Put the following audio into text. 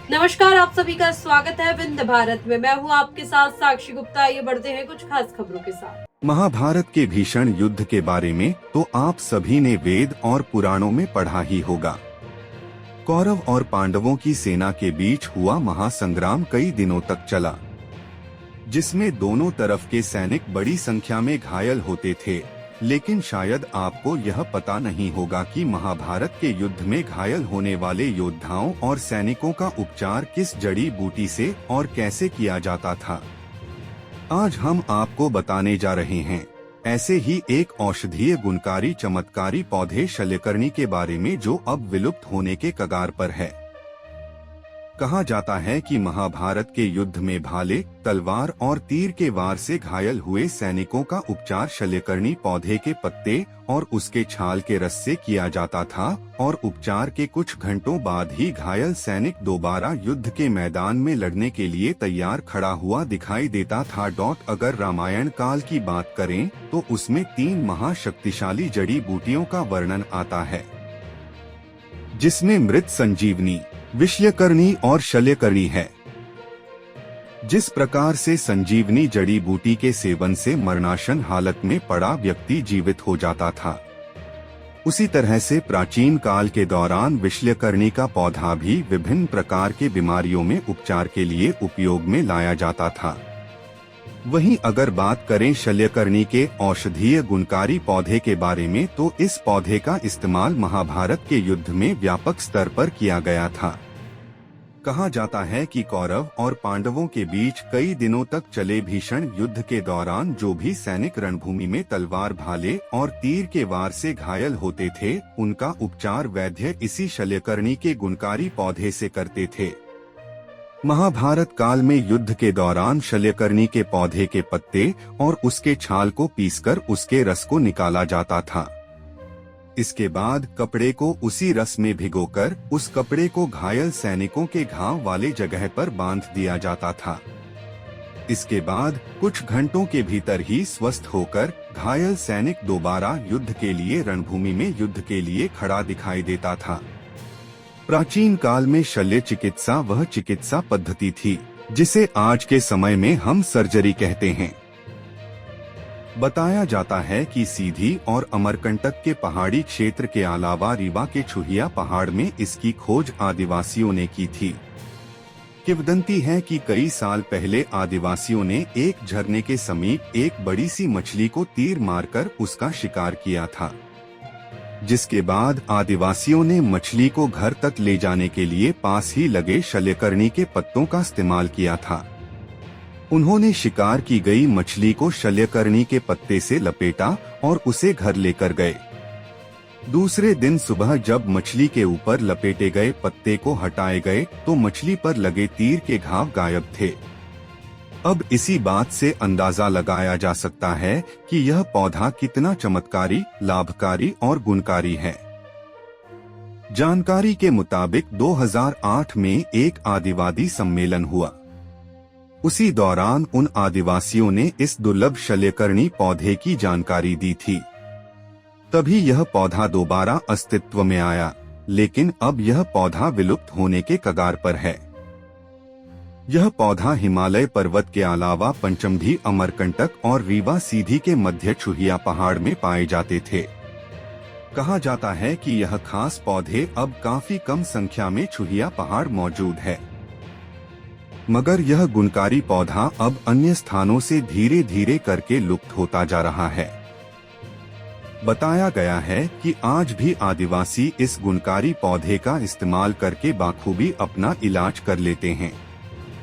नमस्कार, आप सभी का स्वागत है विंध्य भारत में। मैं हूं आपके साथ साक्षी गुप्ता। आइए बढ़ते हैं कुछ खास खबरों के साथ। महाभारत के भीषण युद्ध के बारे में तो आप सभी ने वेद और पुराणों में पढ़ा ही होगा। कौरव और पांडवों की सेना के बीच हुआ महासंग्राम कई दिनों तक चला, जिसमें दोनों तरफ के सैनिक बड़ी संख्या में घायल होते थे। लेकिन शायद आपको यह पता नहीं होगा कि महाभारत के युद्ध में घायल होने वाले योद्धाओं और सैनिकों का उपचार किस जड़ी बूटी से और कैसे किया जाता था। आज हम आपको बताने जा रहे हैं ऐसे ही एक औषधीय गुणकारी चमत्कारी पौधे शल्यकर्णी के बारे में, जो अब विलुप्त होने के कगार पर है। कहा जाता है कि महाभारत के युद्ध में भाले, तलवार और तीर के वार से घायल हुए सैनिकों का उपचार शल्यकर्णी पौधे के पत्ते और उसके छाल के रस से किया जाता था, और उपचार के कुछ घंटों बाद ही घायल सैनिक दोबारा युद्ध के मैदान में लड़ने के लिए तैयार खड़ा हुआ दिखाई देता था। अगर रामायण काल की बात करें तो उसमें 3 महाशक्तिशाली जड़ी बूटियों का वर्णन आता है, जिसमें मृत संजीवनी, विषयकर्णी और शल्यकर्णी है। जिस प्रकार से संजीवनी जड़ी बूटी के सेवन से मरणासन हालत में पड़ा व्यक्ति जीवित हो जाता था, उसी तरह से प्राचीन काल के दौरान विषयकर्णी का पौधा भी विभिन्न प्रकार के बीमारियों में उपचार के लिए उपयोग में लाया जाता था। वहीं अगर बात करें शल्यकर्णी के औषधीय गुणकारी पौधे के बारे में, तो इस पौधे का इस्तेमाल महाभारत के युद्ध में व्यापक स्तर पर किया गया था। कहा जाता है कि कौरव और पांडवों के बीच कई दिनों तक चले भीषण युद्ध के दौरान जो भी सैनिक रणभूमि में तलवार, भाले और तीर के वार से घायल होते थे, उनका उपचार वैद्य इसी शल्यकर्णी के गुणकारी पौधे से करते थे। महाभारत काल में युद्ध के दौरान शल्यकर्णी के पौधे के पत्ते और उसके छाल को पीसकर उसके रस को निकाला जाता था। इसके बाद कपड़े को उसी रस में भिगोकर उस कपड़े को घायल सैनिकों के घाव वाले जगह पर बांध दिया जाता था। इसके बाद कुछ घंटों के भीतर ही स्वस्थ होकर घायल सैनिक दोबारा युद्ध के लिए रणभूमि में युद्ध के लिए खड़ा दिखाई देता था। प्राचीन काल में शल्य चिकित्सा वह चिकित्सा पद्धति थी जिसे आज के समय में हम सर्जरी कहते हैं। बताया जाता है कि सीधी और अमरकंटक के पहाड़ी क्षेत्र के अलावा रीवा के छुहिया पहाड़ में इसकी खोज आदिवासियों ने की थी। किंवदंती है कि कई साल पहले आदिवासियों ने एक झरने के समीप एक बड़ी सी मछली को तीर मारकर उसका शिकार किया था, जिसके बाद आदिवासियों ने मछली को घर तक ले जाने के लिए पास ही लगे शल्यकर्णी के पत्तों का इस्तेमाल किया था। उन्होंने शिकार की गई मछली को शल्यकर्णी के पत्ते से लपेटा और उसे घर लेकर गए। दूसरे दिन सुबह जब मछली के ऊपर लपेटे गए पत्ते को हटाए गए तो मछली पर लगे तीर के घाव गायब थे। अब इसी बात से अंदाजा लगाया जा सकता है कि यह पौधा कितना चमत्कारी, लाभकारी और गुणकारी है। जानकारी के मुताबिक 2008 में एक आदिवासी सम्मेलन हुआ। उसी दौरान उन आदिवासियों ने इस दुर्लभ शल्यकर्णी पौधे की जानकारी दी थी। तभी यह पौधा दोबारा अस्तित्व में आया, लेकिन अब यह पौधा विलुप्त होने के कगार पर है। यह पौधा हिमालय पर्वत के अलावा पंचमढ़ी, अमरकंटक और रीवा सीधी के मध्य छुहिया पहाड़ में पाए जाते थे। कहा जाता है कि यह खास पौधे अब काफी कम संख्या में छुहिया पहाड़ मौजूद है, मगर यह गुणकारी पौधा अब अन्य स्थानों से धीरे धीरे करके लुप्त होता जा रहा है। बताया गया है कि आज भी आदिवासी इस गुणकारी पौधे का इस्तेमाल करके बाखूबी अपना इलाज कर लेते हैं।